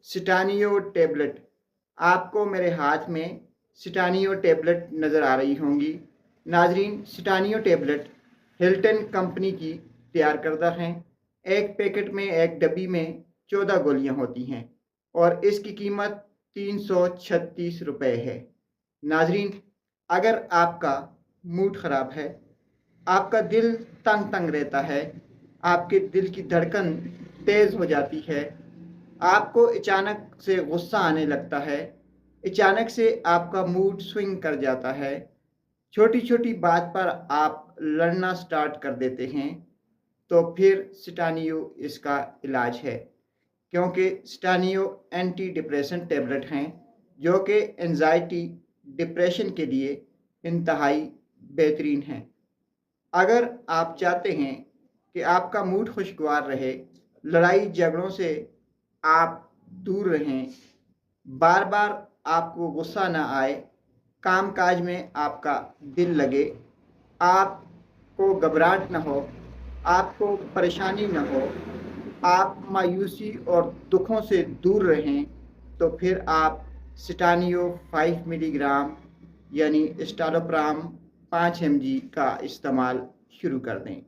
सिटानियो tablet. आपको मेरे हाथ में सिटानियो टेबलेट नज़र आ रही होंगी। नाजरीन, सिटानियो टेबलेट हिल्टन कंपनी की तैयार करदा हैं। एक पैकेट में, एक डब्बी में 14 गोलियां होती हैं और इसकी कीमत 336 रुपये है। नाजरीन, अगर आपका मूड ख़राब है, आपका दिल तंग तंग रहता है, आपके दिल की धड़कन तेज़ हो जाती है, आपको अचानक से गुस्सा आने लगता है, अचानक से आपका मूड स्विंग कर जाता है, छोटी छोटी बात पर आप लड़ना स्टार्ट कर देते हैं, तो फिर सिटानियो इसका इलाज है। क्योंकि सिटानियो एंटी डिप्रेशन टेबलेट हैं जो कि एंजाइटी डिप्रेशन के लिए इंतहाई बेहतरीन हैं। अगर आप चाहते हैं कि आपका मूड खुशगवार रहे, लड़ाई झगड़ों से आप दूर रहें, बार बार आपको गुस्सा ना आए, काम काज में आपका दिल लगे, आपको घबराहट न हो, आपको परेशानी न हो, आप मायूसी और दुखों से दूर रहें, तो फिर आप सिटानियो 5 मिलीग्राम यानी स्टालोप्राम 5 mg का इस्तेमाल शुरू कर दें।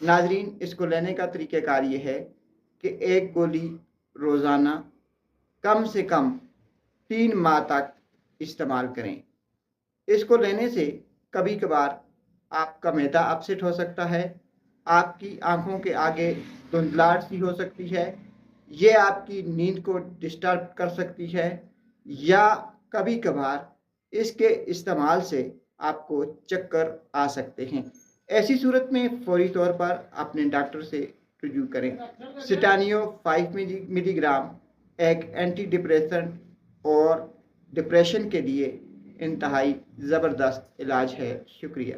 नाजरीन, इसको लेने का तरीक़ाकार ये है कि एक गोली रोज़ाना कम से कम 3 माह तक इस्तेमाल करें। इसको लेने से कभी कभार आपका मैदा अपसेट हो सकता है, आपकी आंखों के आगे धुंधलाहट सी हो सकती है, ये आपकी नींद को डिस्टर्ब कर सकती है, या कभी कभार इसके इस्तेमाल से आपको चक्कर आ सकते हैं। ऐसी सूरत में फौरी तौर पर अपने डॉक्टर से रुजू करें। सिटानियो 5 मिलीग्राम एक एंटी डिप्रेशन और डिप्रेशन के लिए इंतहाई ज़बरदस्त इलाज है। शुक्रिया।